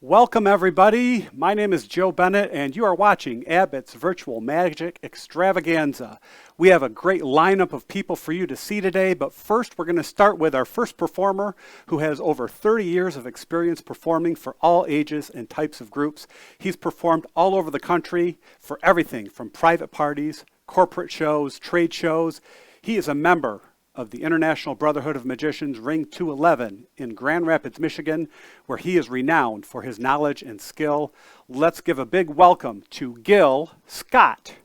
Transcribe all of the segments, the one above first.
Welcome, everybody. My name is Joe Bennett, and you are watching Abbott's Virtual Magic Extravaganza. We have a great lineup of people for you to see today, but first we're going to start with our first performer who has over 30 years of experience performing for all ages and types of groups. He's performed all over the country for everything from private parties, corporate shows, trade shows. He is a member of the International Brotherhood of Magicians Ring 211 in Grand Rapids, Michigan, where he is renowned for his knowledge and skill. Let's give a big welcome to Gil Scott.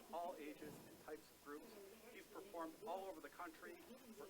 For all ages and types of groups. He's performed all over the country for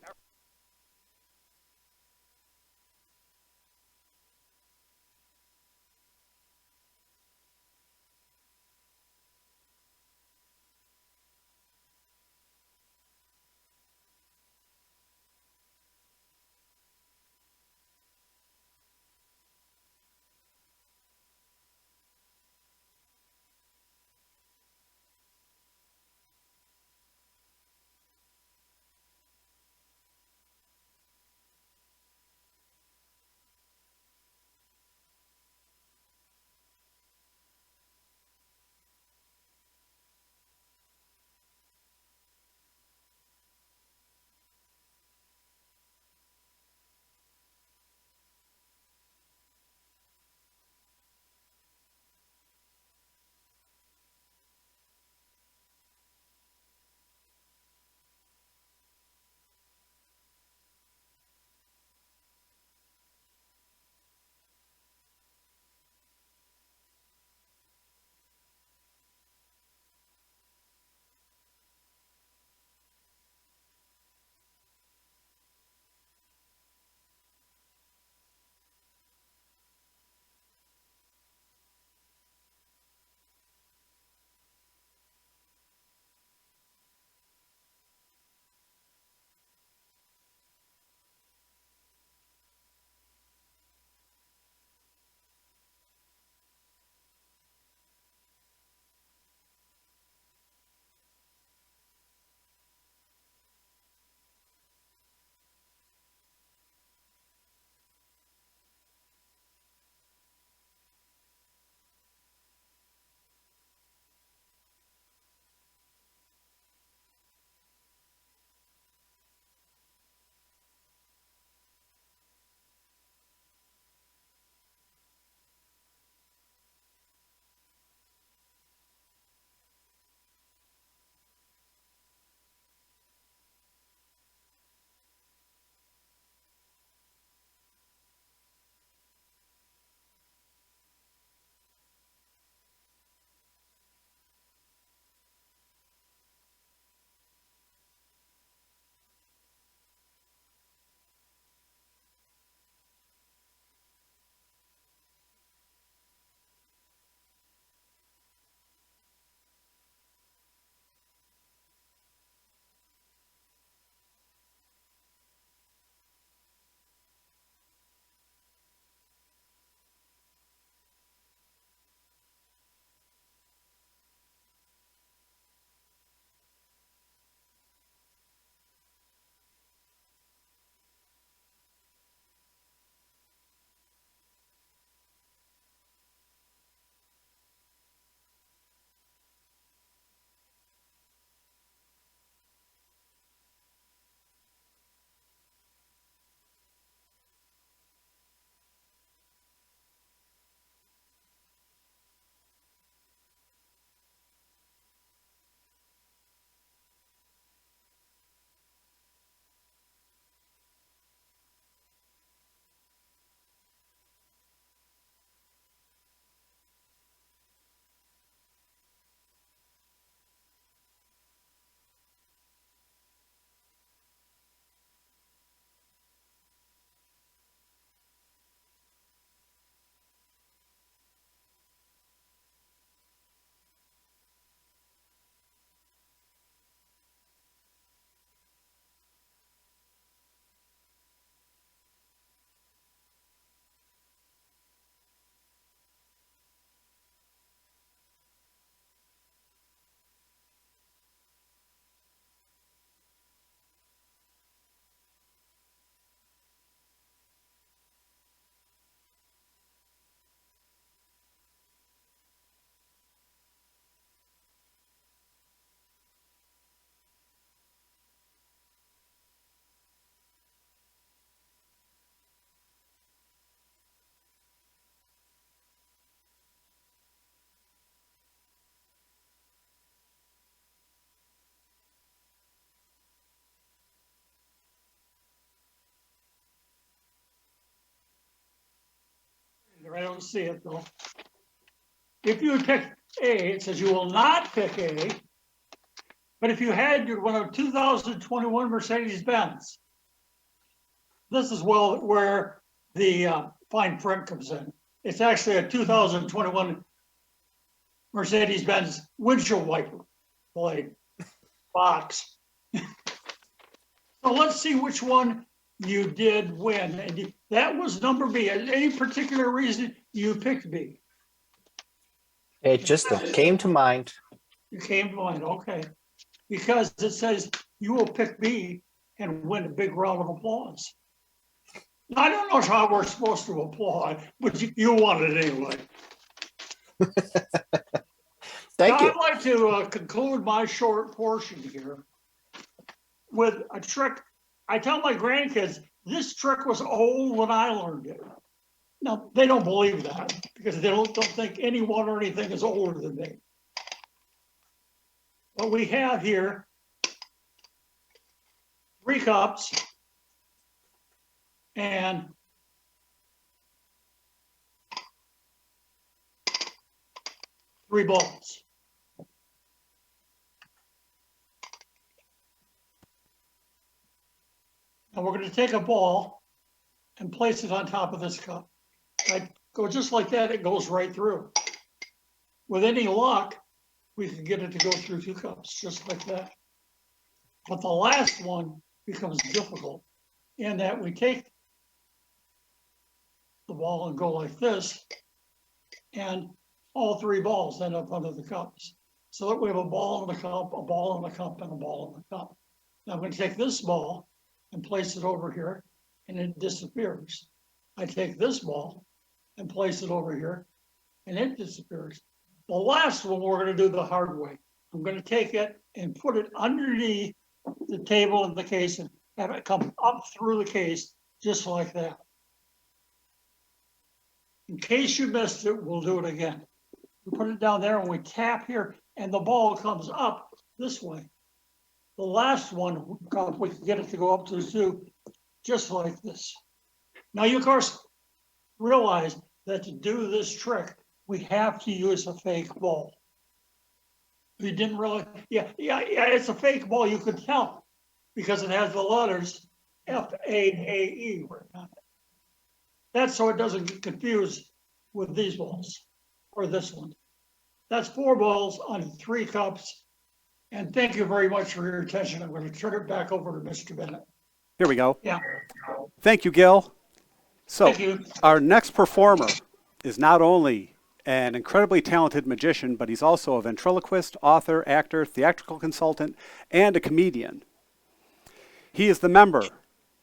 don't see it though. If you would pick A, it says you will not pick A. But if you had your one of 2021 Mercedes-Benz, this is where the fine print comes in. It's actually a 2021 Mercedes-Benz windshield wiper blade box. So let's see which one you did win. And that was number B. Any particular reason you picked B? It just came to mind. You came to mind, okay. Because it says you will pick B and win a big round of applause. I don't know how we're supposed to applaud, but you want it anyway. Thank you. I'd like to conclude my short portion here with a trick. I tell my grandkids, this trick was old when I learned it. Now, they don't believe that because they don't think anyone or anything is older than me. What we have here, 3 cups and 3 balls. Now we're going to take a ball and place it on top of this cup. I go just like that, it goes right through. With any luck, we can get it to go through 2 cups, just like that. But the last one becomes difficult in that we take the ball and go like this, and all 3 balls end up under the cups. So that we have a ball in the cup, a ball in the cup, and a ball in the cup. Now I'm going to take this ball and place it over here, and it disappears. I take this ball and place it over here, and it disappears. The last one, we're going to do the hard way. I'm going to take it and put it underneath the table in the case and have it come up through the case, just like that. In case you missed it, we'll do it again. We put it down there and we tap here, and the ball comes up this way. The last one, we can get it to go up to the 2, just like this. Now, you, of course, realize that to do this trick, we have to use a fake ball. You didn't really, yeah, it's a fake ball. You could tell because it has the letters F-A-A-E written on it. That's so it doesn't get confused with these balls or this one. That's 4 balls on 3 cups. And thank you very much for your attention. I'm going to turn it back over to Mr. Bennett. Here we go. Yeah. Thank you, Gil. So, Thank you. our next performer is not only an incredibly talented magician, but he's also a ventriloquist, author, actor, theatrical consultant, and a comedian. He is a member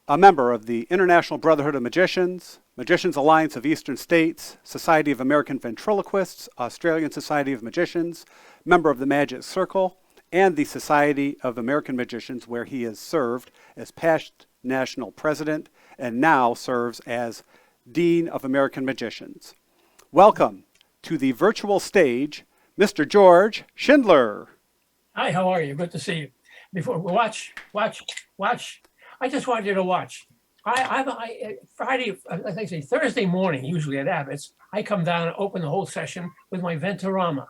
of the International Brotherhood of Magicians, Magicians Alliance of Eastern States, Society of American Ventriloquists, Australian Society of Magicians, member of the Magic Circle, and the Society of American Magicians, where he has served as past national president and now serves as Dean of American Magicians. Welcome to the virtual stage, Mr. George Schindler. Hi, how are you? Good to see you. Before we watch. I just want you to watch. Thursday morning, usually at Abbott's, I come down and open the whole session with my Venturama.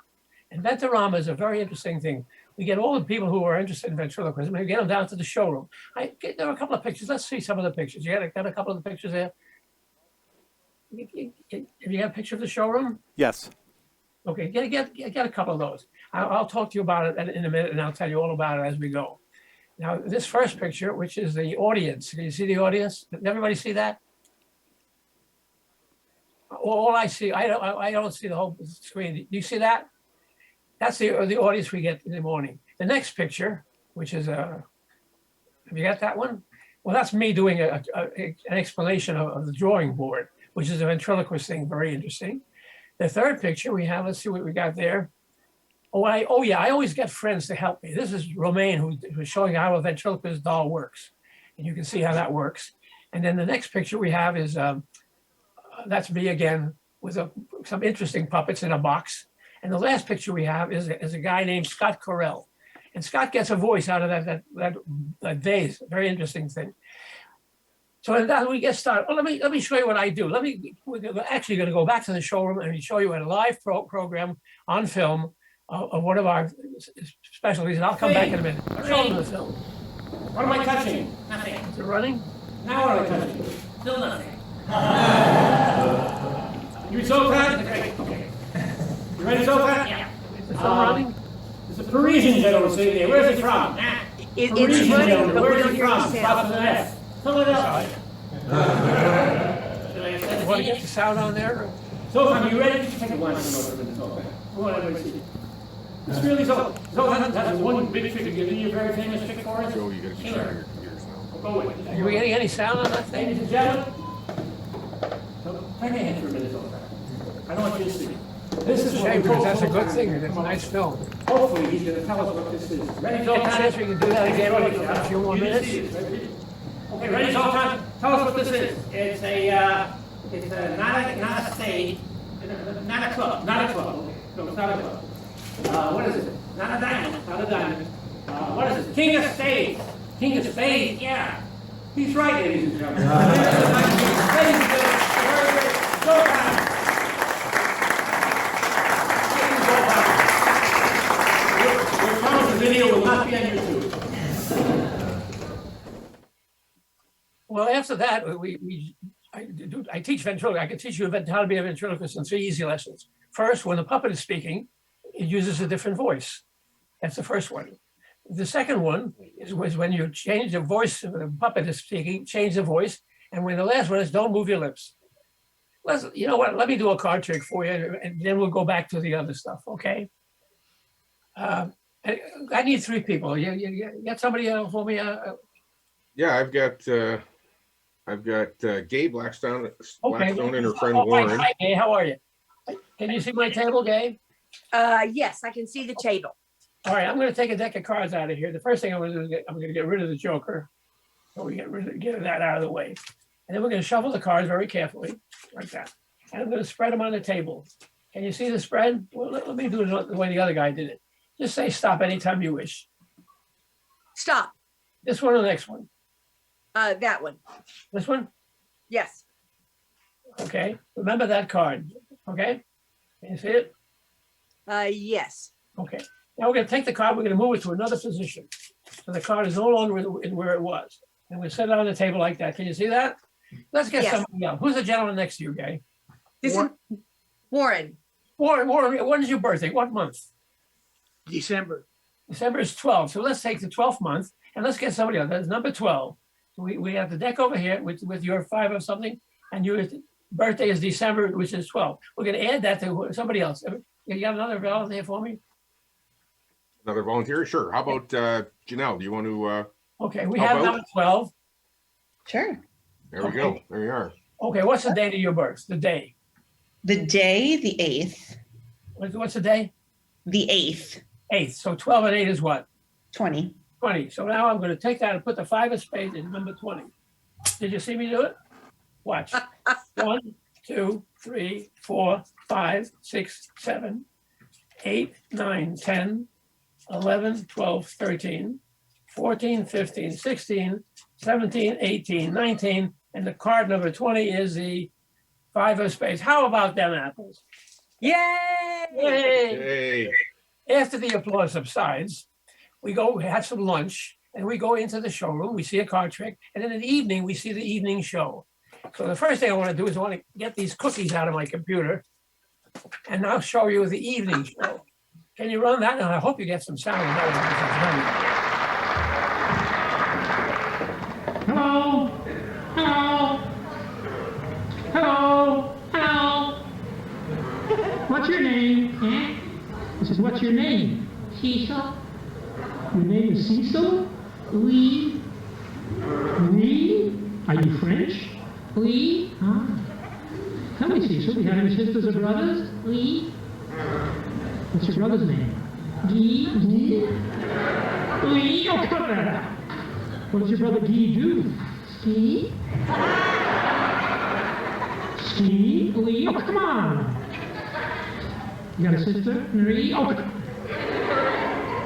And Venturama is a very interesting thing. We get all the people who are interested in ventriloquism, we get them down to the showroom. There are a couple of pictures. Let's see some of the pictures. You got a couple of the pictures there? Have you got a picture of the showroom? Yes. Okay, get a couple of those. I'll talk to you about it in a minute, and I'll tell you all about it as we go. Now, this first picture, which is the audience. Can you see the audience? Did everybody see that? All I see, I don't see the whole screen. Do you see that? That's the audience we get in the morning. The next picture, which is have you got that one? Well, that's me doing an explanation of the drawing board, which is a ventriloquist thing, very interesting. The third picture we have, let's see what we got there. I always get friends to help me. This is Romaine, who's showing how a ventriloquist doll works. And you can see how that works. And then the next picture we have is, that's me again, with some interesting puppets in a box. And the last picture we have is a guy named Scott Correll. And Scott gets a voice out of that vase, very interesting thing. So as we get started, well, let me show you what I do. We're actually going to go back to the showroom and show you a live program on film of one of our specialties, and I'll come back in a minute. Show them the film. What am I touching? Nothing. Is it running? Now what am I touching? Still nothing. You Zoltan? Okay. You ready, Zoltan? Yeah. Is the film running? There's a Parisian gentleman sitting there. Where's he from? It's Parisian running, gentleman. but we Where's don't he hear from? the Stop sound. with an F. Philadelphia. You want to get the sound on there? Zoltan, you ready? Take a glance over the Zoltan. Come on, everybody see. It's really Zoltan. Zoltan has one big trick to give you a very famous trick for us. Joe, you gotta be Sure. sure your ears now. Go with it. Are we getting any sound on that thing? Ladies and gentlemen, so take a hand for a minute, Zoltan. I don't want you to see. This is what we Shame, call because that's a good Zoltan. thing. It's a nice film. Hopefully, he's gonna tell us what this is. Ready, Any Zoltan? chance we can do that again in a few more minutes? Okay, ready, Zoltan? Tell us what this is. It's not a stage, not a club. Okay. No, it's not a club. What is it? Not a diamond, not a diamond. What is it? King of Spades. King of Spades, yeah. He's right, ladies and gentlemen. Ladies and gentlemen, Zoltan. We promise the video will not be on YouTube. Well, after that, I teach ventriloquism. I can teach you how to be a ventriloquist in 3 easy lessons. First, when the puppet is speaking, it uses a different voice. That's the first one. The second one was when you change the voice, the puppet is speaking, change the voice. And when the last one is don't move your lips. You know what? Let me do a card trick for you, and then we'll go back to the other stuff, okay? I need 3 people. You got somebody for me? Yeah, I've got Gabe Blackstone and her friend Oh, Lauren. Hi, Gay. How are you? Can you see my table, Gay? Yes, I can see the table. All right, I'm going to take a deck of cards out of here. The first thing I'm going to do is I'm going to get rid of the Joker. So we get that out of the way. And then we're going to shuffle the cards very carefully, like that. And I'm going to spread them on the table. Can you see the spread? Well, let me do it the way the other guy did it. Just say stop anytime you wish. Stop. This one or the next one? That one. This one? Yes. Okay. Remember that card. Okay? Can you see it? Yes. Okay. Now we're going to take the card, we're going to move it to another position. So the card is no longer in where it was. And we set it on the table like that. Can you see that? Let's get Yes. somebody else. Who's the gentleman next to you, Gay? This is Warren. Warren, when is your birthday? What month? December. December is 12. So let's take the 12th month and let's get somebody else. That's number 12. So we have the deck over here with your 5 of something, and your birthday is December, which is 12. We're going to add that to somebody else. You got another volunteer for me? Another volunteer? Sure. How about Janelle? Do you want to? Okay, we How have about- number 12. Sure. There we Okay. go. There you are. Okay, what's the date of your birth? The day. The day, the 8th. What's the day? The 8th. 8th. So 12 and 8 is what? 20. 20. So now I'm going to take that and put the 5 of spades in number 20. Did you see me do it? Watch. 1, 2, 3, 4, 5, 6, 7, 8, 9, 10, 11, 12, 13, 14, 15, 16, 17, 18, 19, and the card number 20 is the 5 of spades. How about them apples? Yay! Yay! Hey. After the applause subsides, we go have some lunch and we go into the showroom. We see a card trick, and then in the evening we see the evening show. So the first thing I want to do is I want to get these cookies out of my computer, and I'll show you the evening show. Can you run that? And I hope you get some sound. Hello? Hello? Hello? Hello? What's your name? Eh? This is what's your name? Cecil. Your name is Cecil? Oui. Oui? Are you French? Oui. Ah. Tell me, Cecil, do you have any sisters or brothers? Oui. What's your brother's name? Guy. Guy? Oui. Oh, come on. What does your brother Guy do? Ski. Ski? Oui. Oh, come on. You got a sister, Marie? Oh,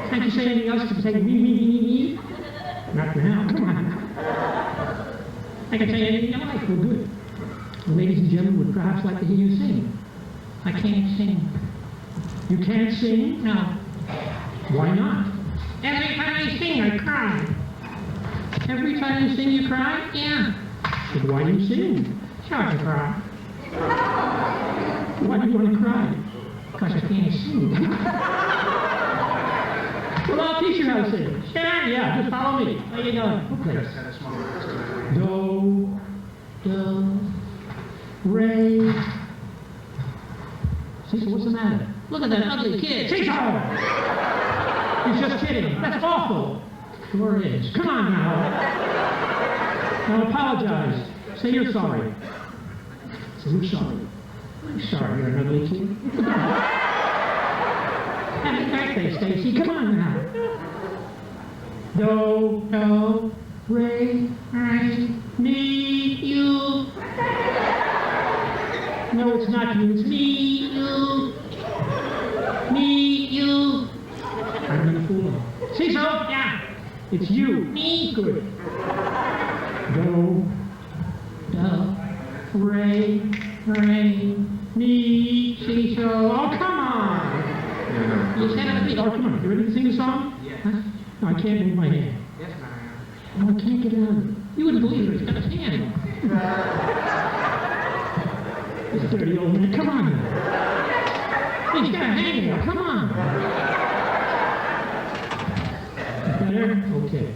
can't you say anything else to say me? Not now. Come on. I can say anything you like. Well, good. The ladies and gentlemen would perhaps like to hear you sing. I can't sing. You can't sing? No. Why not? Every time I sing, I cry. Every time you sing, you cry? Yeah. But why do you sing? Sure to cry. Why do you want to cry? Because I can't sing. Well, I'll teach you how to sing. Sure, yeah, just follow me. Where you going? What place? Do, do, re. Cecil, what's the matter? Look at that ugly kid. Cecil! He's just kidding. That's awful. Sure is. Come on now. Now apologize. Say you're sorry. Say you're sorry. I'm sorry you're an ugly kid. Happy birthday, Stacy. Come on now. Do, re, me, you. No, it's not you. It's me, you. Me, you. I'm gonna fool him. Cecil? Yeah. It's you. Me. Good. Do, re, me, Cecil. Oh, come on. You stand on the feet. Oh, come on. You ready to sing a song? Yeah. Huh? No, I can't move my hand. Yes, ma'am. Oh, I can't get it out. You wouldn't believe it. He's got his hand. This dirty old man. Come on now. He's got a hang. Come on. Better? Okay.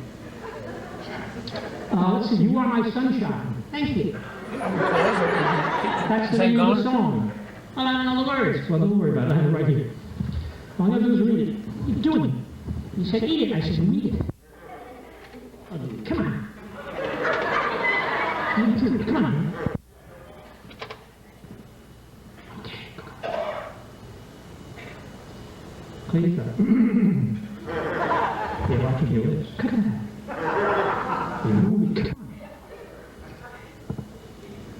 Let's see. You are my sunshine. Thank you. That's the name of the song. Well, I don't know the words. Well, don't worry about it. I have it right here. All you have to do is read it. What are you doing? You said eat it. I said read it. Oh, come on. You too. Come on. Okay. Clean it up. Yeah, watch your lips. Come on. You're moving. Come on.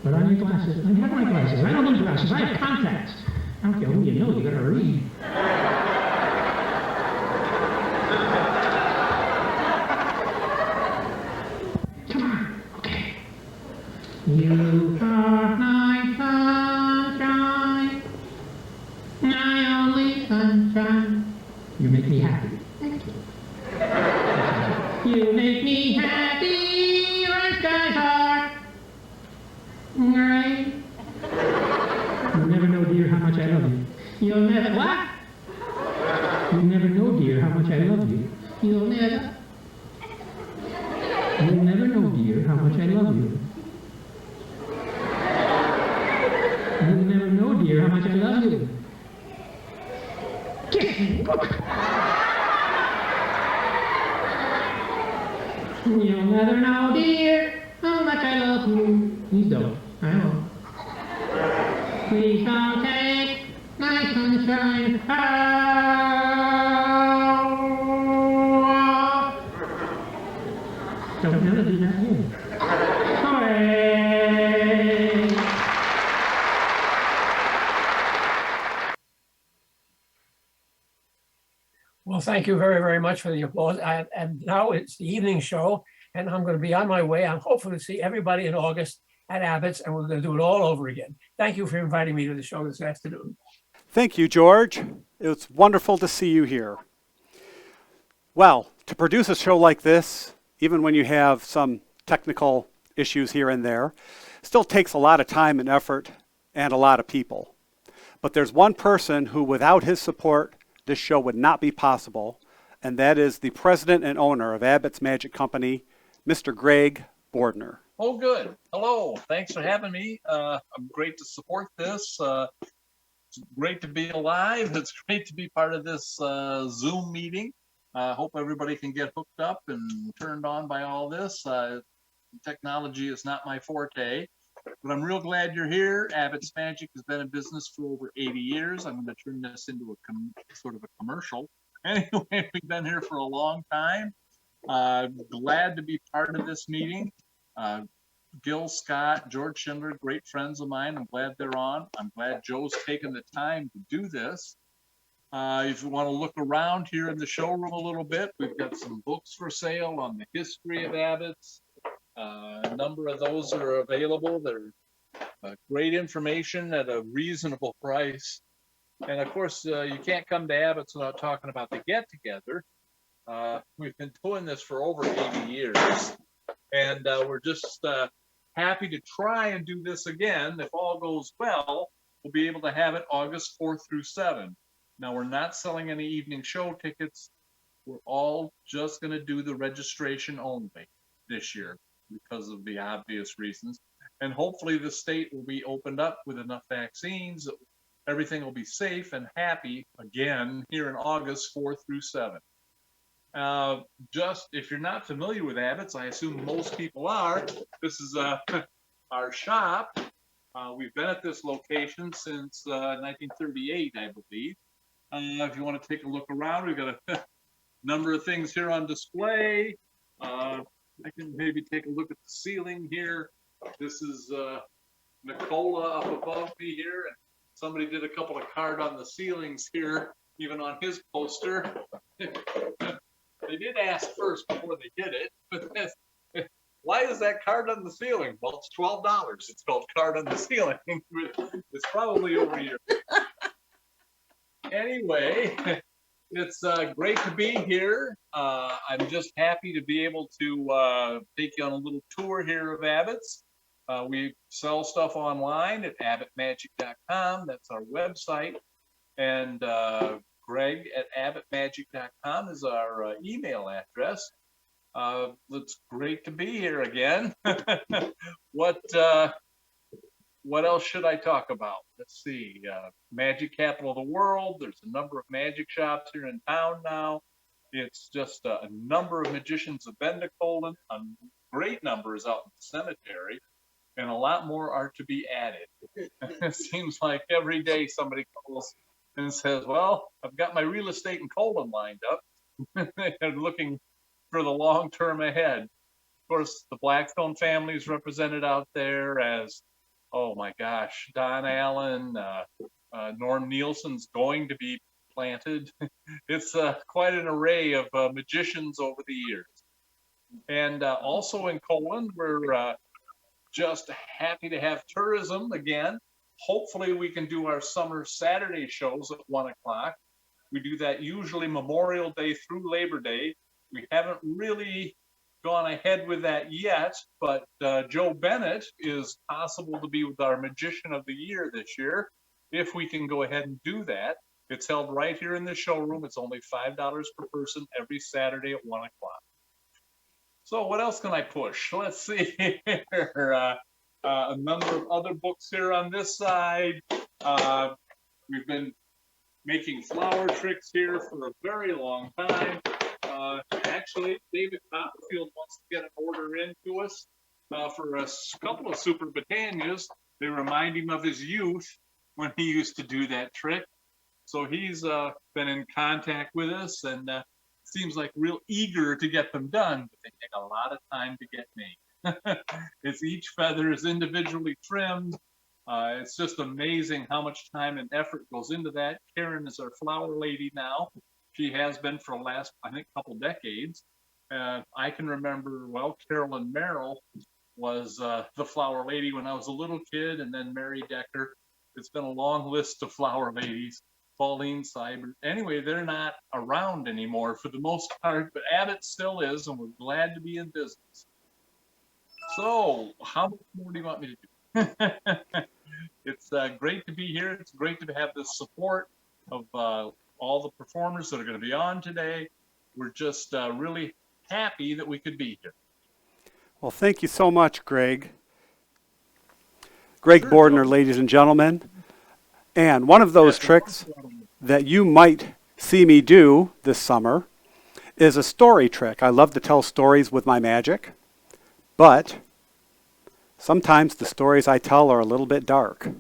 Put on your glasses. I have my glasses. I don't need glasses. I have contacts. I don't care who you know. You gotta read. Come on. Okay. You are my sunshine, my only sunshine. You make me happy. Thank you. You make me happy when skies are gray. You'll never know, dear, how much I love you. You'll never what? You'll never know, dear, how much I love you. You'll never know, dear, how much I love you. You'll never know, dear, how much I love you. Kiss me. You'll never know, dear, how much I love you. Please don't. I won't. Please don't take my sunshine out. Don't never do that again. Hooray! Well, thank you very, very much for the applause. And now it's the evening show, and I'm going to be on my way. I'm hopeful to see everybody in August at Abbott's, and we're going to do it all over again. Thank you for inviting me to the show this afternoon. Thank you, George. It's wonderful to see you here. Well, to produce a show like this, even when you have some technical issues here and there, still takes a lot of time and effort and a lot of people. But there's one person who, without his support, this show would not be possible, and that is the president and owner of Abbott's Magic Company, Mr. Greg Bordner. Oh, good. Hello. Thanks for having me. I'm great to support this. It's great to be alive. It's great to be part of this Zoom meeting. I hope everybody can get hooked up and turned on by all this. Technology is not my forte, but I'm real glad you're here. Abbott's Magic has been in business for over 80 years. I'm going to turn this into a sort of a commercial. Anyway, we've been here for a long time. Glad to be part of this meeting. Gil Scott, George Schindler, great friends of mine. I'm glad they're on. I'm glad Joe's taken the time to do this. If you want to look around here in the showroom a little bit, we've got some books for sale on the history of Abbott's. A number of those are available. They're great information at a reasonable price. And of course, you can't come to Abbott's without talking about the get-together. We've been doing this for over 80 years, and we're just happy to try and do this again. If all goes well, we'll be able to have it August 4th through 7th. Now, we're not selling any evening show tickets. We're all just going to do the registration only this year because of the obvious reasons. And hopefully the state will be opened up with enough vaccines. Everything will be safe and happy again here in August 4th through 7th. Just if you're not familiar with Abbott's, I assume most people are. This is our shop. We've been at this location since 1938, I believe. If you want to take a look around, we've got a number of things here on display. I can maybe take a look at the ceiling here. This is Nicola up above me here. And somebody did a couple of card on the ceilings here, even on his poster. They did ask first before they did it, but why is that card on the ceiling? Well, it's $12. It's called card on the ceiling. It's probably over here. Anyway, it's great to be here. I'm just happy to be able to take you on a little tour here of Abbott's. We sell stuff online at abbottmagic.com. That's our website. And Greg at abbotmagic.com is our email address. It's great to be here again. What else should I talk about? Let's see. Magic capital of the world. There's a number of magic shops here in town now. It's just a number of magicians have been to Colon. A great number is out in the cemetery, and a lot more are to be added. It seems like every day somebody calls and says, well, I've got my real estate in Colon lined up. They're looking for the long term ahead. Of course, the Blackstone family is represented out there as, oh my gosh, Don Allen, Norm Nielsen's going to be planted. It's quite an array of magicians over the years. And also in Colon, we're just happy to have tourism again. Hopefully we can do our summer Saturday shows at 1 o'clock. We do that usually Memorial Day through Labor Day. We haven't really gone ahead with that yet, but Joe Bennett is possible to be with our Magician of the Year this year, if we can go ahead and do that. It's held right here in the showroom. It's only $5 per person every Saturday at 1 o'clock. So what else can I push? Let's see here. A number of other books here on this side. We've been making flower tricks here for a very long time. Actually, David Copperfield wants to get an order into us for a couple of Super Britannias. They remind him of his youth when he used to do that trick. So he's been in contact with us and seems like real eager to get them done, but they take a lot of time to get made. It's each feather is individually trimmed. It's just amazing how much time and effort goes into that. Karen is our flower lady now. She has been for the last, I think, couple decades. I can remember, well, Carolyn Merrill was the flower lady when I was a little kid, and then Mary Decker. It's been a long list of flower ladies. Pauline Seibert. Anyway, they're not around anymore for the most part, but Abbott still is, and we're glad to be in business. So, how much more do you want me to do? It's great to be here. It's great to have the support of all the performers that are going to be on today. We're just really happy that we could be here. Well, thank you so much, Greg. Greg Bordner, ladies and gentlemen. And one of those tricks that you might see me do this summer is a story trick. I love to tell stories with my magic, but sometimes the stories I tell are a little bit dark.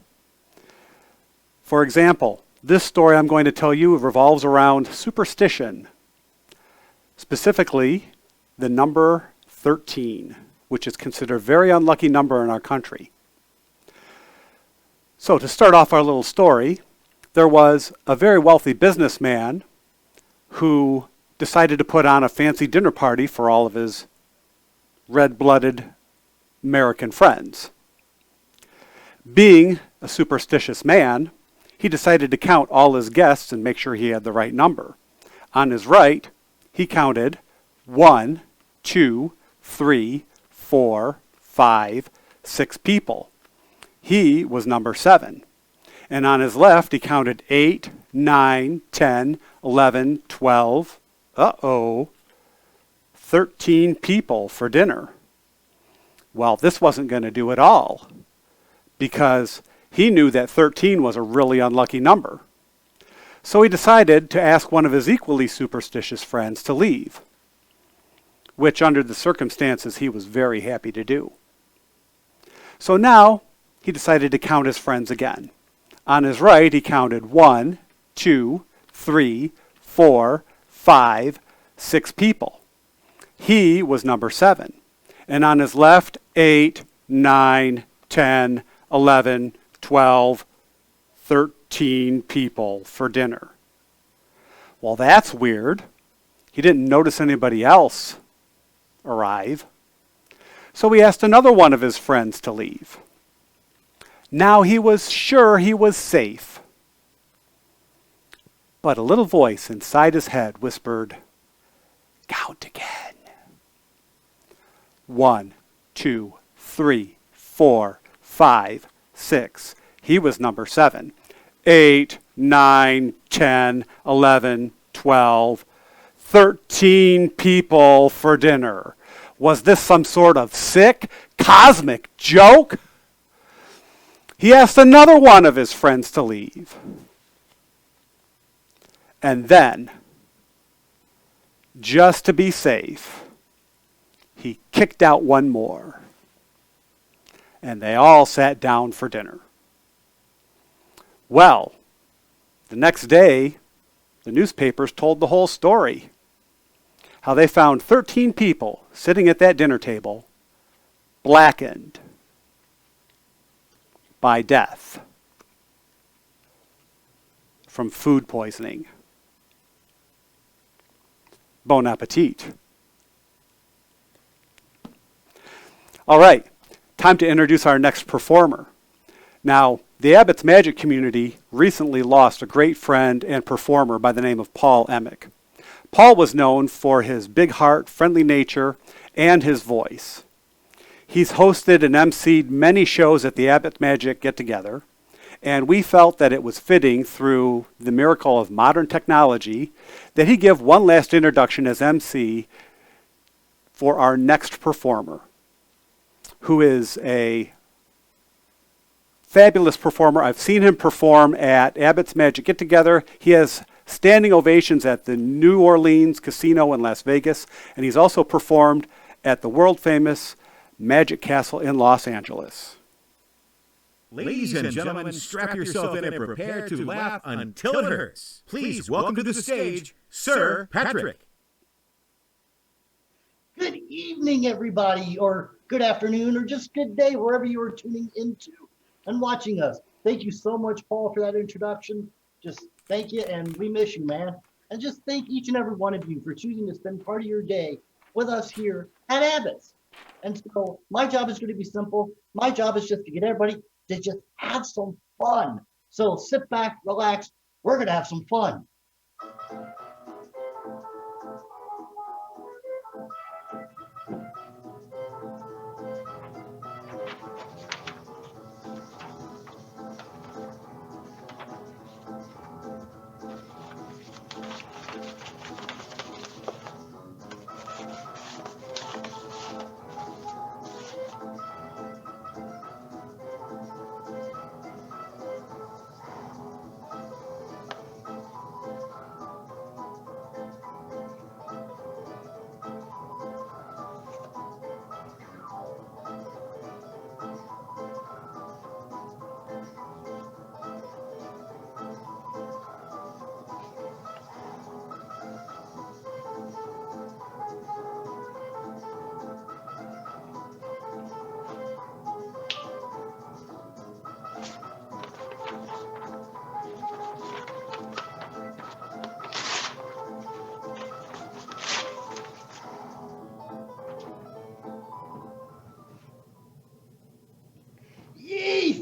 For example, this story I'm going to tell you revolves around superstition, specifically the number 13, which is considered a very unlucky number in our country. So to start off our little story, there was a very wealthy businessman who decided to put on a fancy dinner party for all of his red-blooded American friends. Being a superstitious man, he decided to count all his guests and make sure he had the right number. On his right, he counted 1, 2, 3, 4, 5, 6 people. He was number 7. And on his left, he counted 8, 9, 10, 11, 12, 13 people for dinner. Well, this wasn't going to do it all, because he knew that 13 was a really unlucky number. So he decided to ask one of his equally superstitious friends to leave, which under the circumstances he was very happy to do. So now he decided to count his friends again. On his right, he counted 1, 2, 3, 4, 5, 6 people. He was number 7. And on his left, 8, 9, 10, 11, 12, 13 people for dinner. Well, that's weird. He didn't notice anybody else arrive. So he asked another one of his friends to leave. Now he was sure he was safe. But a little voice inside his head whispered, "Count again. 1, 2, 3, 4, 5, 6. He was number 7. 8, 9, 10, 11, 12, 13 people for dinner. Was this some sort of sick, cosmic joke? He asked another one of his friends to leave. And then, just to be safe, he kicked out one more. And they all sat down for dinner. Well, the next day, the newspapers told the whole story. How they found 13 people sitting at that dinner table, blackened by death from food poisoning. Bon appetit. All right, time to introduce our next performer. Now, the Abbott's Magic community recently lost a great friend and performer by the name of Paul Emick. Paul was known for his big heart, friendly nature, and his voice. He's hosted and emceed many shows at the Abbott Magic Get-Together, and we felt that it was fitting through the miracle of modern technology that he give one last introduction as MC for our next performer, who is a fabulous performer. I've seen him perform at Abbott's Magic Get-Together. He has standing ovations at the New Orleans Casino in Las Vegas, and he's also performed at the world-famous Magic Castle in Los Angeles. Ladies and gentlemen, strap yourself in and prepare to laugh until it hurts. Please welcome to the stage, Sir Patrick. Good evening, everybody, or good afternoon, or just good day, wherever you are tuning into and watching us. Thank you so much, Paul, for that introduction. Just thank you, and we miss you, man. And just thank each and every one of you for choosing to spend part of your day with us here at Abbott's. And so my job is going to be simple. My job is just to get everybody to just have some fun. So sit back, relax. We're going to have some fun.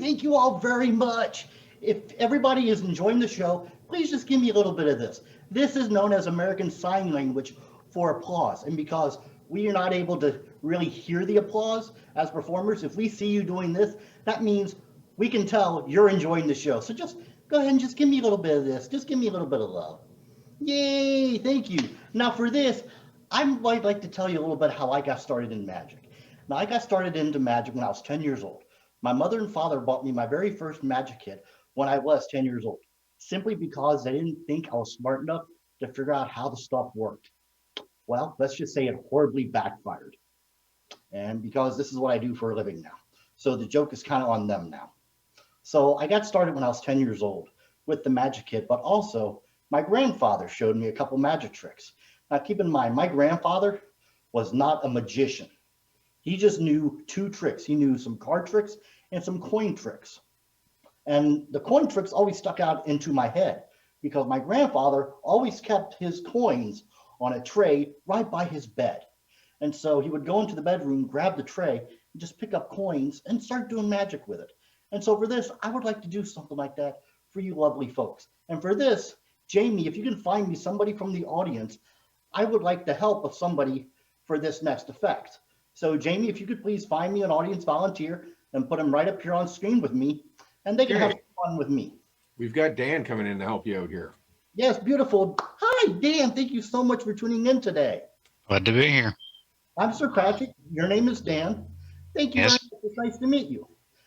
thank you all very much. If everybody is enjoying the show, please just give me a little bit of this. This is known as American Sign Language for applause. And because we are not able to really hear the applause as performers, if we see you doing this, that means we can tell you're enjoying the show. So just go ahead and just give me a little bit of this. Just give me a little bit of love. Yay, thank you. Now for this, I might like to tell you a little bit how I got started in magic. Now I got started into magic when I was 10 years old. My mother and father bought me my very first magic kit when I was 10 years old, simply because they didn't think I was smart enough to figure out how the stuff worked. Well, let's just say it horribly backfired. And because this is what I do for a living now. So the joke is kind of on them now. So I got started when I was 10 years old with the magic kit, but also my grandfather showed me a couple magic tricks. Now keep in mind, my grandfather was not a magician. He just knew two tricks. He knew some card tricks and some coin tricks. And the coin tricks always stuck out into my head because my grandfather always kept his coins on a tray right by his bed. And so he would go into the bedroom, grab the tray, and just pick up coins and start doing magic with it. And so for this, I would like to do something like that for you lovely folks. And for this, Jamie, if you can find me somebody from the audience, I would like the help of somebody for this next effect. So Jamie, if you could please find me an audience volunteer and put them right up here on screen with me, and they can have fun with me. We've got Dan coming in to help you out here. Yes, beautiful. Hi, Dan. Thank you so much for tuning in today. Glad to be here. I'm Sir Patrick. Your name is Dan. Thank you. Yes. Very much. It's nice to meet you.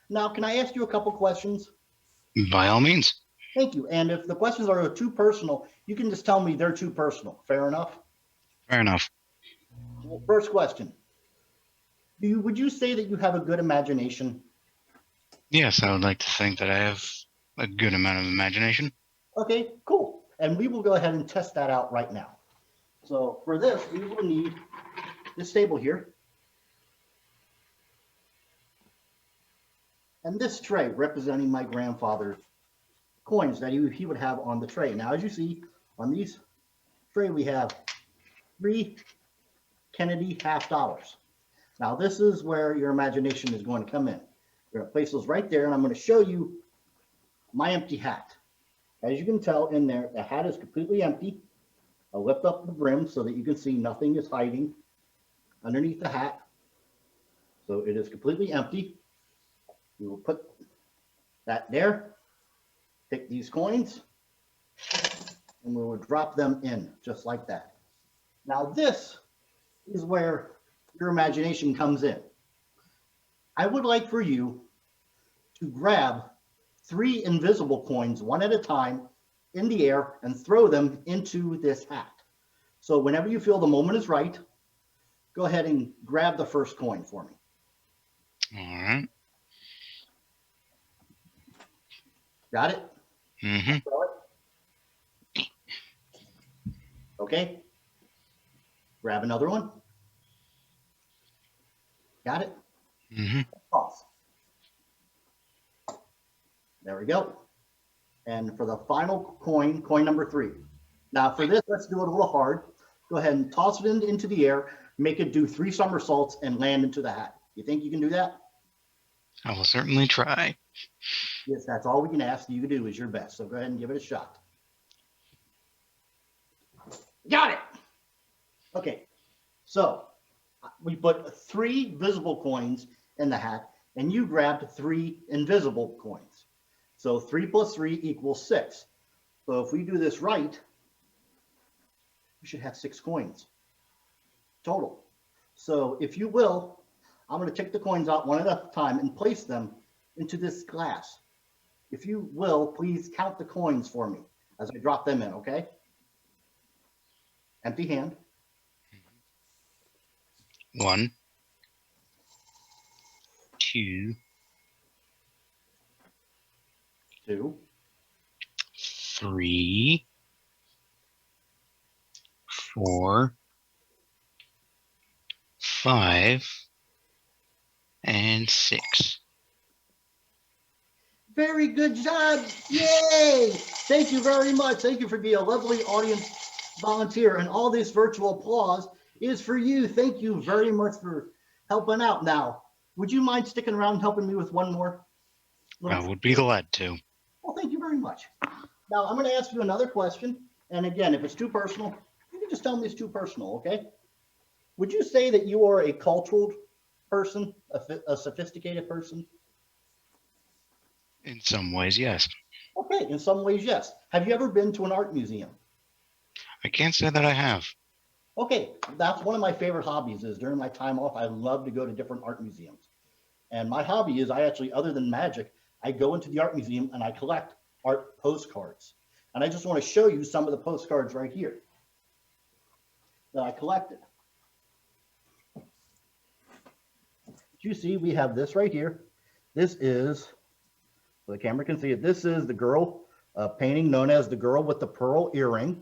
Now, can I ask you a couple questions? By all means. Thank you. And if the questions are too personal, you can just tell me they're too personal. Fair enough? Fair enough. Well, first question. Would you say that you have a good imagination? Yes, I would like to think that I have a good amount of imagination. Okay, cool. And we will go ahead and test that out right now. So for this, we will need this table here. And this tray representing my grandfather's coins that he would have on the tray. Now, as you see on these tray, we have 3 Kennedy half dollars. Now, this is where your imagination is going to come in. We're going to place those right there, and I'm going to show you my empty hat. As you can tell in there, the hat is completely empty. I'll lift up the brim so that you can see nothing is hiding underneath the hat. So it is completely empty. We will put that there, take these coins, and we will drop them in just like that. Now this is where your imagination comes in. I would like for you to grab 3 invisible coins one at a time in the air and throw them into this hat. So whenever you feel the moment is right, go ahead and grab the first coin for me. All right. Got it? Mm-hmm. Okay. Grab another one. Got it? Mm-hmm. Toss. There we go. And for the final coin, coin number 3. Now for this, let's do it a little hard. Go ahead and toss it into the air, make it do 3 somersaults and land into the hat. You think you can do that? I will certainly try. Yes, that's all we can ask you to do is your best. So go ahead and give it a shot. Got it. Okay. So we put 3 visible coins in the hat and you grabbed 3 invisible coins. So 3 plus 3 equals 6. So if we do this right, we should have 6 coins total. So if you will, I'm going to take the coins out one at a time and place them into this glass. If you will, please count the coins for me as I drop them in, okay? Empty hand. 1, 2, 2, 3, 4, 5, and 6. Very good job. Yay. Thank you very much. Thank you for being a lovely audience volunteer. And all this virtual applause is for you. Thank you very much for helping out. Now, would you mind sticking around and helping me with one more? I would be glad to. Well, thank you very much. Now, I'm going to ask you another question. And again, if it's too personal, you can just tell me it's too personal, okay? Would you say that you are a cultured person, a sophisticated person? In some ways, yes. Okay, in some ways, yes. Have you ever been to an art museum? I can't say that I have. Okay, that's one of my favorite hobbies is during my time off, I love to go to different art museums. And my hobby is I actually, other than magic, I go into the art museum and I collect art postcards. And I just want to show you some of the postcards right here that I collected. You see, we have this right here. This is, so the camera can see it, this is the girl painting known as the girl with the pearl earring.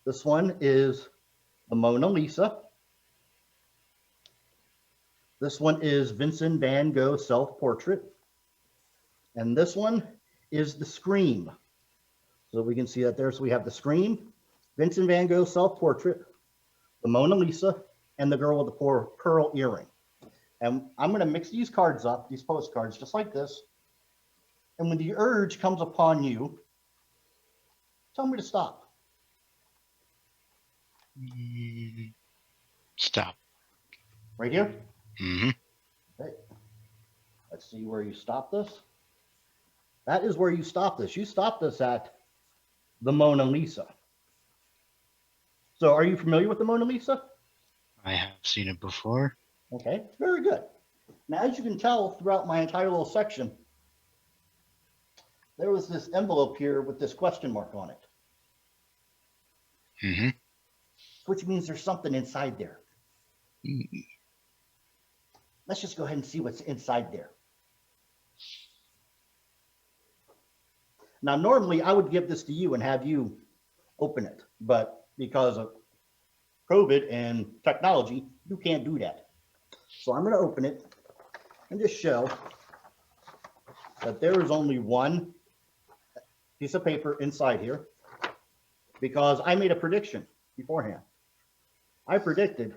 This one is the Mona Lisa. This one is Vincent van Gogh self-portrait. And this one is the Scream. So we can see that there. So we have the Scream, Vincent van Gogh self-portrait, the Mona Lisa, and the girl with the pearl earring. And I'm going to mix these cards up, these postcards, just like this. And when the urge comes upon you, tell me to stop. Stop. Right here? Mm-hmm. Okay. Let's see where you stop this. That is where you stop this. You stop this at the Mona Lisa. So are you familiar with the Mona Lisa? I have seen it before. Okay, very good. Now, as you can tell throughout my entire little section, there was this envelope here with this question mark on it. Mm-hmm. Which means there's something inside there. Let's just go ahead and see what's inside there. Now, normally I would give this to you and have you open it, but because of COVID and technology, you can't do that. So I'm going to open it and just show that there is only one piece of paper inside here because I made a prediction beforehand. I predicted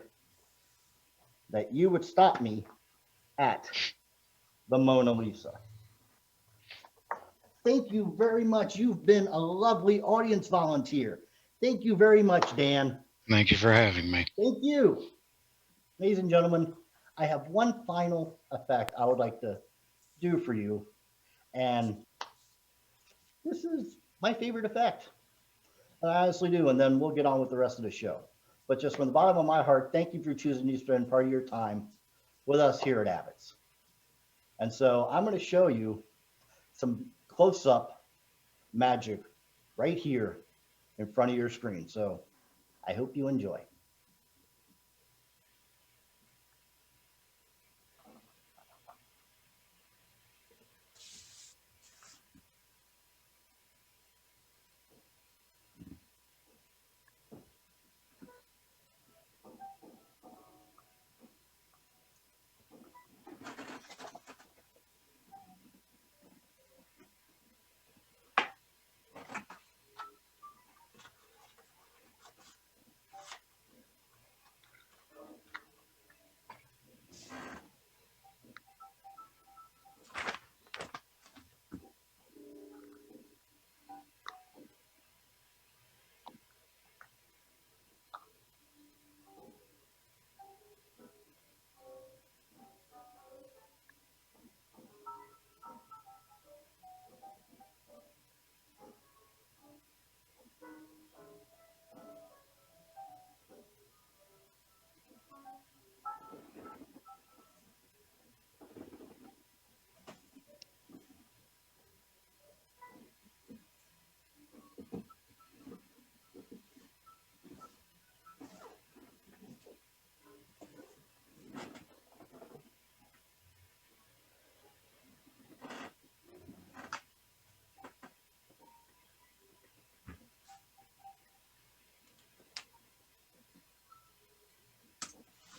that you would stop me at the Mona Lisa. Thank you very much. You've been a lovely audience volunteer. Thank you very much, Dan. Thank you for having me. Thank you. Ladies and gentlemen, I have one final effect I would like to do for you. And this is my favorite effect. I honestly do. And then we'll get on with the rest of the show. But just from the bottom of my heart, thank you for choosing to spend part of your time with us here at Abbotts. And so I'm going to show you some close-up magic right here in front of your screen. So I hope you enjoy.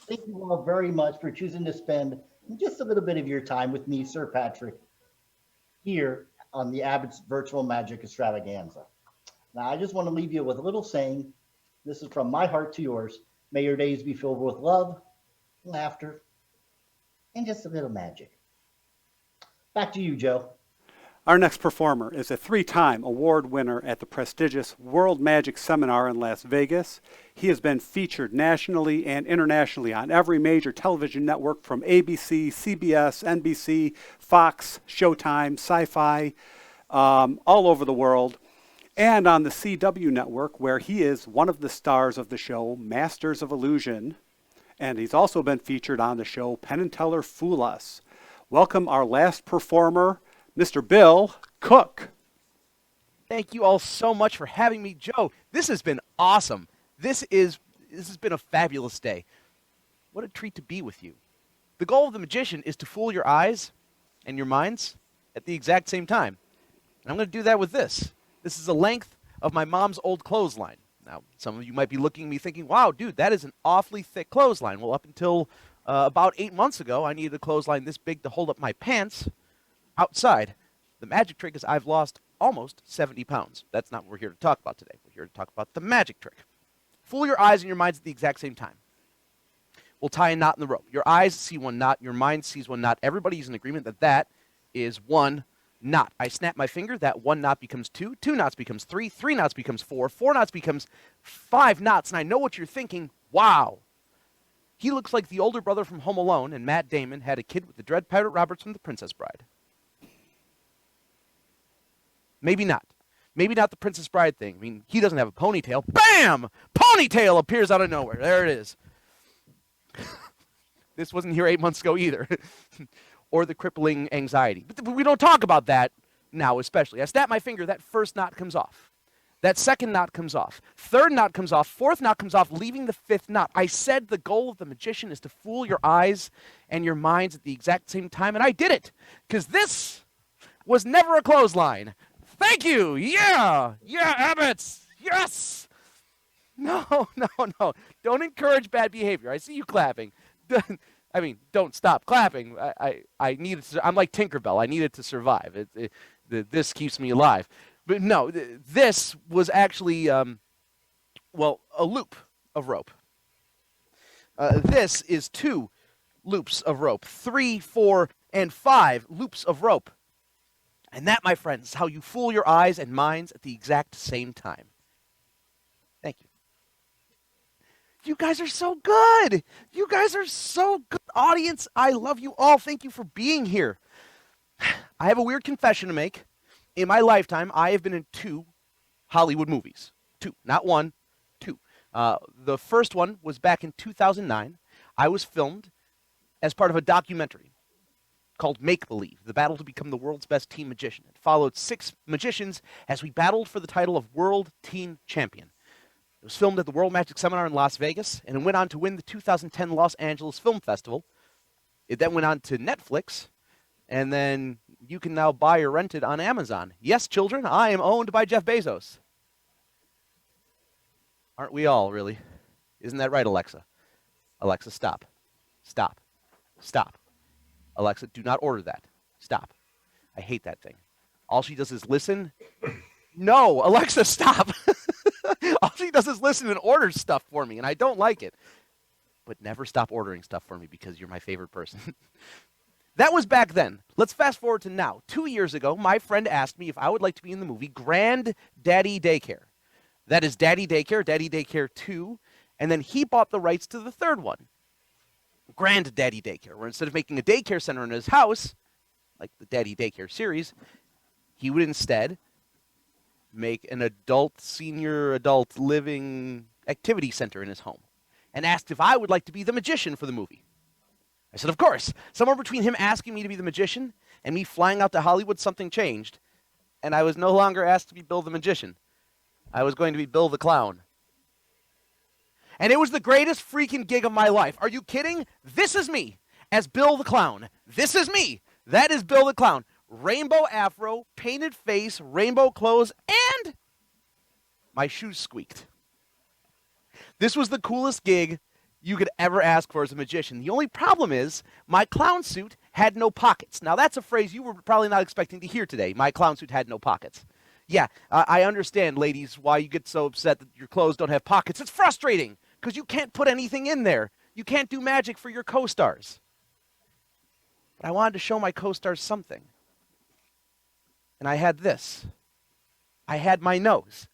Thank you all very much for choosing to spend just a little bit of your time with me, Sir Patrick, here on the Abbott's Virtual Magic Extravaganza. Now, I just want to leave you with a little saying. This is from my heart to yours. May your days be filled with love, laughter, and just a little magic. Back to you, Joe. Our next performer is a 3-time award winner at the prestigious World Magic Seminar in Las Vegas. He has been featured nationally and internationally on every major television network from ABC, CBS, NBC, Fox, Showtime, Sci-Fi, all over the world, and on the CW network, where he is one of the stars of the show Masters of Illusion. And he's also been featured on the show Penn and Teller Fool Us. Welcome our last performer, Mr. Bill Cook. Thank you all so much for having me, Joe. This has been awesome. This has been a fabulous day. What a treat to be with you. The goal of the magician is to fool your eyes and your minds at the exact same time. And I'm going to do that with this. This is the length of my mom's old clothesline. Now, some of you might be looking at me thinking, wow, dude, that is an awfully thick clothesline. Well, up until about 8 months ago, I needed a clothesline this big to hold up my pants outside. The magic trick is I've lost almost 70 pounds. That's not what we're here to talk about today. We're here to talk about the magic trick. Fool your eyes and your minds at the exact same time. We'll tie a knot in the rope. Your eyes see one knot. Your mind sees one knot. Everybody's in agreement that that is one knot. I snap my finger. That one knot becomes 2. 2 knots becomes 3. 3 knots becomes 4. 4 knots becomes 5 knots. And I know what you're thinking. Wow. He looks like the older brother from Home Alone, and Matt Damon had a kid with the Dread Pirate Roberts from The Princess Bride. Maybe not. Maybe not the Princess Bride thing. I mean, he doesn't have a ponytail. Bam! Ponytail appears out of nowhere. There it is. This wasn't here 8 months ago either. Or the crippling anxiety. But we don't talk about that now, especially. I snap my finger, that first knot comes off. That second knot comes off. Third knot comes off. Fourth knot comes off, leaving the fifth knot. I said the goal of the magician is to fool your eyes and your minds at the exact same time, and I did it. Because this was never a clothesline. Thank you. Yeah. Yeah, Abbotts. Yes. No. Don't encourage bad behavior. I see you clapping. I mean, don't stop clapping. I needed to, I'm like Tinkerbell. I needed to survive. This keeps me alive. But no, this was actually, well, a loop of rope. This is 2 loops of rope. 3, 4, and 5 loops of rope. And that, my friends, is how you fool your eyes and minds at the exact same time. Thank you. You guys are so good. You guys are so good. Audience, I love you all. Thank you for being here. I have a weird confession to make. In my lifetime, I have been in 2 Hollywood movies. 2, not 1, 2. The first one was back in 2009. I was filmed as part of a documentary called Make Believe, the battle to become the world's best teen magician. It followed 6 magicians as we battled for the title of World Teen Champion. It was filmed at the World Magic Seminar in Las Vegas, and it went on to win the 2010 Los Angeles Film Festival. It then went on to Netflix, and then you can now buy or rent it on Amazon. Yes, children, I am owned by Jeff Bezos. Aren't we all, really? Isn't that right, Alexa? Alexa, stop. Stop. Stop. Alexa, do not order that. Stop. I hate that thing. All she does is listen. No, Alexa, stop. All she does is listen and order stuff for me, and I don't like it. But never stop ordering stuff for me because you're my favorite person. That was back then. Let's fast forward to now. 2 years ago, my friend asked me if I would like to be in the movie Granddaddy Daycare. That is Daddy Daycare 2, and then he bought the rights to the third one, Granddaddy Daycare, where instead of making a daycare center in his house, like the Daddy Daycare series, he would instead make an senior adult living activity center in his home, and asked if I would like to be the magician for the movie. I said, of course. Somewhere between him asking me to be the magician and me flying out to Hollywood, something changed, and I was no longer asked to be Bill the magician. I was going to be Bill the clown. And it was the greatest freaking gig of my life. Are you kidding? This is me as Bill the clown. This is me. That is Bill the clown. Rainbow afro, painted face, rainbow clothes, and my shoes squeaked. This was the coolest gig you could ever ask for as a magician. The only problem is my clown suit had no pockets. Now, that's a phrase you were probably not expecting to hear today. My clown suit had no pockets. Yeah, I understand, ladies, why you get so upset that your clothes don't have pockets. It's frustrating because you can't put anything in there. You can't do magic for your co-stars. But I wanted to show my co-stars something. and I had this. I had my nose.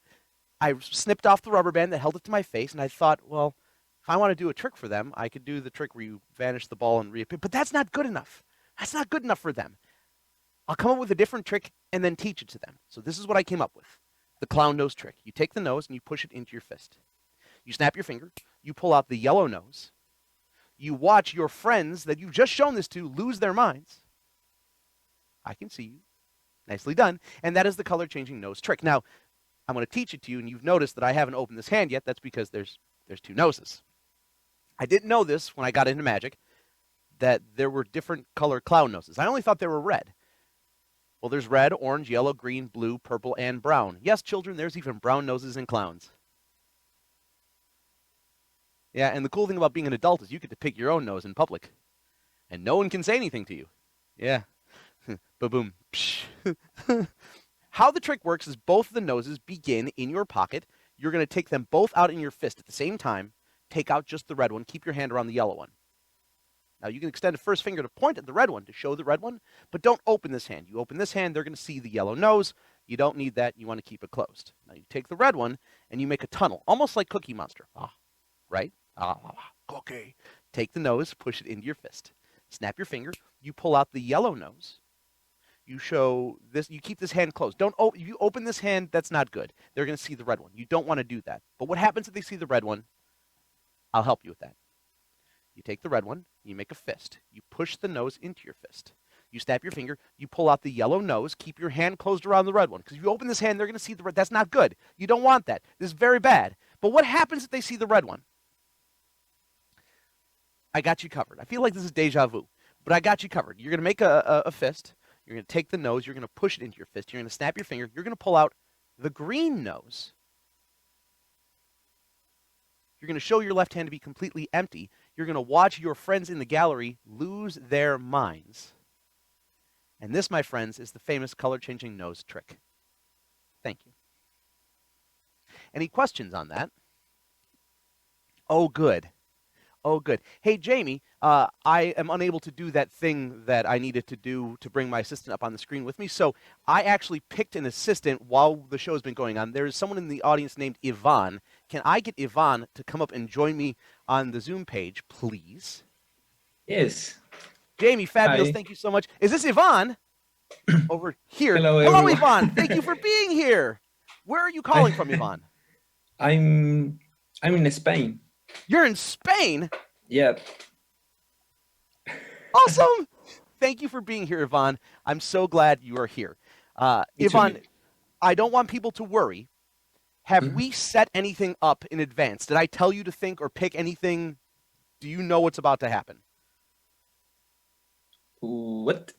I snipped off the rubber band that held it to my face, and I thought, well, if I want to do a trick for them, I could do the trick where you vanish the ball and reappear. But that's not good enough. That's not good enough for them. I'll come up with a different trick and then teach it to them. So this is what I came up with. The clown nose trick. You take the nose and you push it into your fist. You snap your finger. You pull out the yellow nose. You watch your friends that you've just shown this to lose their minds. I can see you. Nicely done. And that is the color changing nose trick. Now, I'm going to teach it to you, and you've noticed that I haven't opened this hand yet. That's because there's two noses. I didn't know this when I got into magic, that there were different color clown noses. I only thought they were red. Well, there's red, orange, yellow, green, blue, purple, and brown. Yes, children, there's even brown noses in clowns. Yeah, and the cool thing about being an adult is you get to pick your own nose in public. And no one can say anything to you. Yeah. Ba-boom. How the trick works is both of the noses begin in your pocket. You're going to take them both out in your fist at the same time. Take out just the red one. Keep your hand around the yellow one. Now, you can extend a first finger to point at the red one to show the red one, but don't open this hand. You open this hand, they're going to see the yellow nose. You don't need that. You want to keep it closed. Now, you take the red one, and you make a tunnel, almost like Cookie Monster. Right? Cookie. Take the nose, push it into your fist. Snap your finger. You pull out the yellow nose. You show this. You keep this hand closed. Don't if you open this hand, that's not good. They're going to see the red one. You don't want to do that. But what happens if they see the red one? I'll help you with that. You take the red one. You make a fist. You push the nose into your fist. You snap your finger. You pull out the yellow nose. Keep your hand closed around the red one. Because if you open this hand, they're going to see the red. That's not good. You don't want that. This is very bad. But what happens if they see the red one? I got you covered. I feel like this is deja vu. But I got you covered. You're going to make a fist. You're going to take the nose. You're going to push it into your fist. You're going to snap your finger. You're going to pull out the green nose. You're going to show your left hand to be completely empty. You're going to watch your friends in the gallery lose their minds. And this, my friends, is the famous color-changing nose trick. Thank you. Any questions on that? Oh, good. Oh, good. Hey, Jamie, I am unable to do that thing that I needed to do to bring my assistant up on the screen with me, so I actually picked an assistant while the show has been going on. There is someone in the audience named Yvonne. Can I get Yvonne to come up and join me on the Zoom page, please? Yes. Jamie, fabulous. Hi. Thank you so much. Is this Yvonne? Over here. Hello, Hello, everyone. Yvonne. Thank you for being here. Where are you calling from, Yvonne? I'm in Spain. You're in Spain? Yeah. Awesome. Thank you for being here, Yvonne. I'm so glad you are here. Me too. Yvonne, I don't want people to worry. Have we set anything up in advance? Did I tell you to think or pick anything? Do you know what's about to happen? What?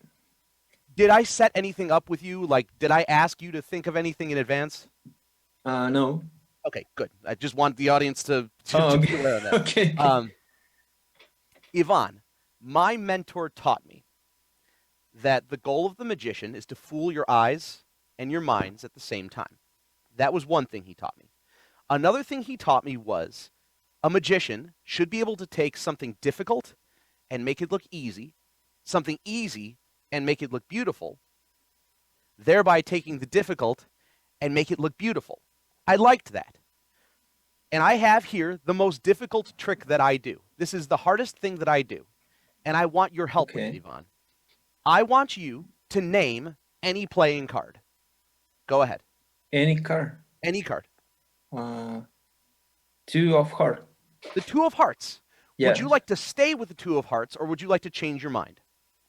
Did I set anything up with you? Like, did I ask you to think of anything in advance? No. Okay, good. I just want the audience to Oh, be okay. aware of that. Okay. Yvonne, my mentor taught me that the goal of the magician is to fool your eyes and your minds at the same time. That was one thing he taught me. Another thing he taught me was a magician should be able to take something difficult and make it look easy, something easy and make it look beautiful, thereby taking the difficult and make it look beautiful. I liked that. And I have here the most difficult trick that I do. This is the hardest thing that I do. And I want your help with it, Yvonne. I want you to name any playing card. Go ahead. Any card? Any card. Two of hearts. The two of hearts. Yeah. Would you like to stay with the two of hearts, or would you like to change your mind?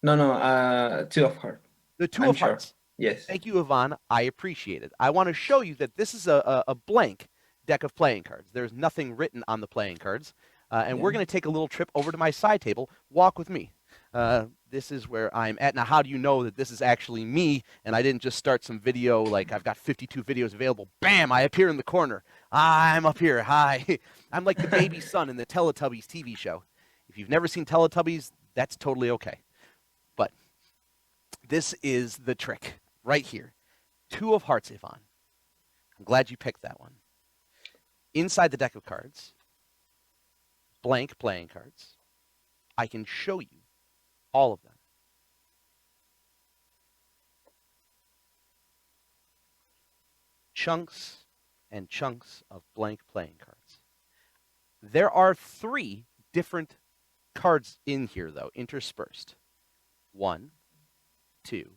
No, two of hearts. The 2 I'm of sure. hearts. Yes. Thank you, Yvonne. I appreciate it. I want to show you that this is a blank deck of playing cards. There's nothing written on the playing cards. And we're going to take a little trip over to my side table. Walk with me. This is where I'm at. Now, how do you know that this is actually me and I didn't just start some video like I've got 52 videos available? Bam, I appear in the corner. I'm up here. Hi. I'm like the baby son in the Teletubbies TV show. If you've never seen Teletubbies, that's totally okay. But this is the trick right here. 2 of hearts, Yvonne. I'm glad you picked that one. Inside the deck of cards, blank playing cards. I can show you all of them. chunks and chunks of blank playing cards. There are 3 different cards in here, though, interspersed. 1, 2,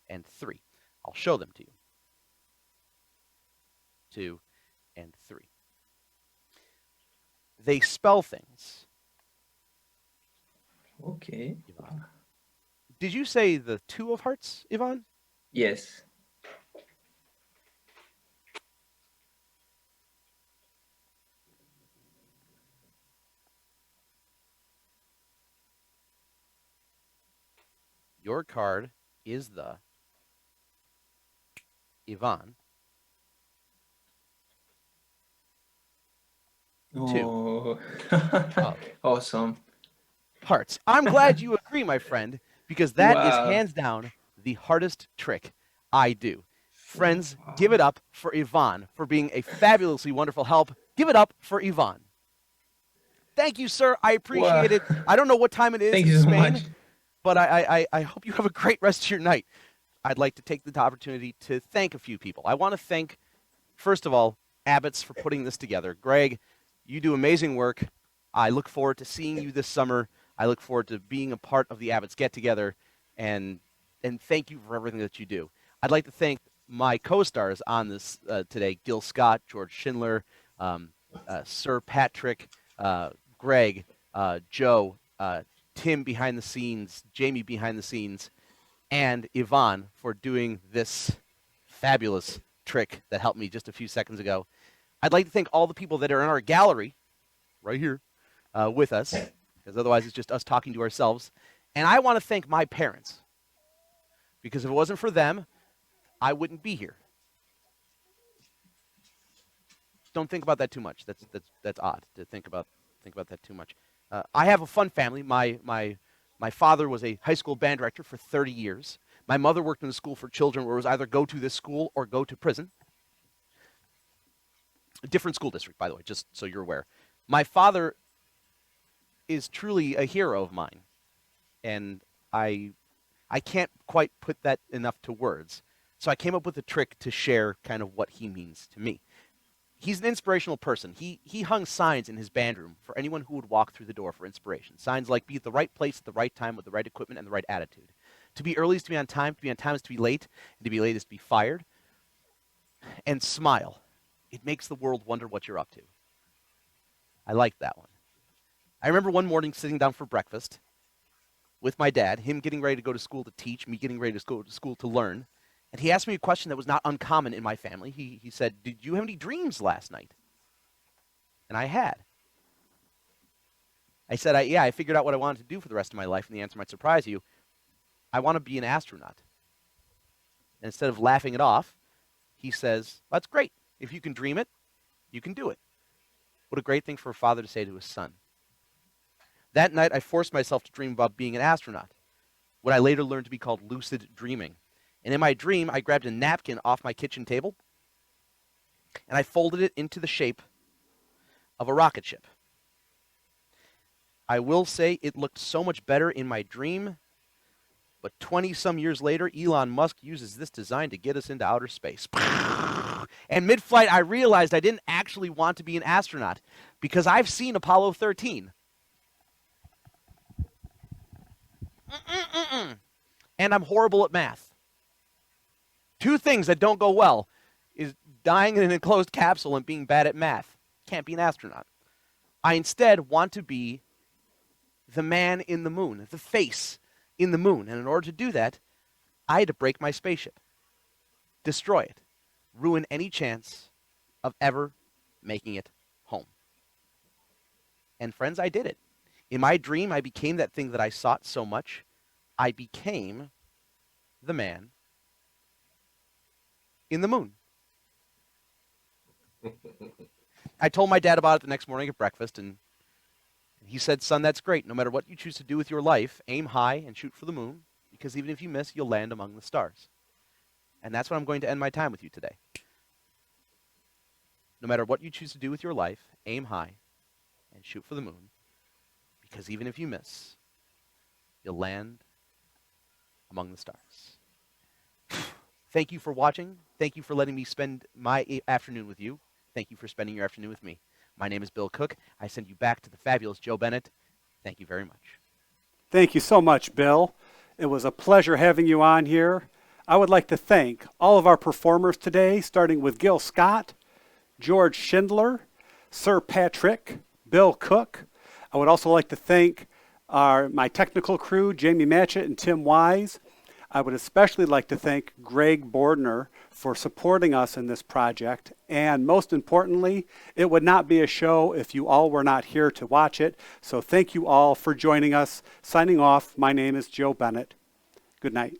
and 3. I'll show them to you. 2, and 3. They spell things. Okay. Ivan. Did you say the 2 of hearts, Ivan? Yes. Your card is the Ivan. 2. Oh. Oh. Awesome. Hearts. I'm glad you agree, my friend, because that is Wow. hands down the hardest trick I do. Friends, give it up for Ivan for being a fabulously wonderful help. Give it up for Ivan. Thank you, sir. I appreciate Wow. it. I don't know what time it is Thank in you so Spain, much. but I hope you have a great rest of your night. I'd like to take the opportunity to thank a few people. I want to thank, first of all, Abbotts for putting this together. Greg, you do amazing work. I look forward to seeing you this summer. I look forward to being a part of the Abbotts get-together, and thank you for everything that you do. I'd like to thank my co-stars on this today, Gil Scott, George Schindler, Sir Patrick, Greg, Joe, Tim behind the scenes, Jamie behind the scenes, and Yvonne for doing this fabulous trick that helped me just a few seconds ago. I'd like to thank all the people that are in our gallery right here with us, because otherwise it's just us talking to ourselves. And I want to thank my parents, because if it wasn't for them, I wouldn't be here. Don't think about that too much. That's odd to think about that too much. I have a fun family. My father was a high school band director for 30 years. My mother worked in a school for children where it was either go to this school or go to prison. A different school district, by the way, just so you're aware. My father is truly a hero of mine, and I can't quite put that enough to words. So I came up with a trick to share kind of what he means to me. He's an inspirational person. He hung signs in his band room for anyone who would walk through the door for inspiration. Signs like, be at the right place at the right time with the right equipment and the right attitude. To be early is to be on time is to be late, and to be late is to be fired. And smile. It makes the world wonder what you're up to. I like that one. I remember one morning sitting down for breakfast with my dad, him getting ready to go to school to teach, me getting ready to go to school to learn. And he asked me a question that was not uncommon in my family. He said, did you have any dreams last night? And I had. I said, yeah, I figured out what I wanted to do for the rest of my life, and the answer might surprise you. I want to be an astronaut. And instead of laughing it off, he says, that's great. If you can dream it, you can do it. What a great thing for a father to say to his son. That night, I forced myself to dream about being an astronaut, what I later learned to be called lucid dreaming. And in my dream, I grabbed a napkin off my kitchen table, and I folded it into the shape of a rocket ship. I will say it looked so much better in my dream, but 20-some years later, Elon Musk uses this design to get us into outer space. And mid-flight, I realized I didn't actually want to be an astronaut, because I've seen Apollo 13. And I'm horrible at math. 2 things that don't go well is dying in an enclosed capsule and being bad at math. Can't be an astronaut. I instead want to be the man in the moon, the face in the moon. And in order to do that, I had to break my spaceship, destroy it, ruin any chance of ever making it home. And friends, I did it. In my dream, I became that thing that I sought so much. I became the man in the moon. I told my dad about it the next morning at breakfast, and he said, son, that's great. No matter what you choose to do with your life, aim high and shoot for the moon, because even if you miss, you'll land among the stars. And that's what I'm going to end my time with you today. No matter what you choose to do with your life, aim high and shoot for the moon, because even if you miss, you'll land among the stars. Thank you for watching. Thank you for letting me spend my afternoon with you. Thank you for spending your afternoon with me. My name is Bill Cook. I send you back to the fabulous Joe Bennett. Thank you very much. Thank you so much, Bill. It was a pleasure having you on here. I would like to thank all of our performers today, starting with Gil Scott, George Schindler, Sir Patrick, Bill Cook. I would also like to thank my technical crew, Jamie Matchett and Tim Wise. I would especially like to thank Greg Bordner for supporting us in this project. And most importantly, it would not be a show if you all were not here to watch it. So thank you all for joining us. Signing off, my name is Joe Bennett. Good night.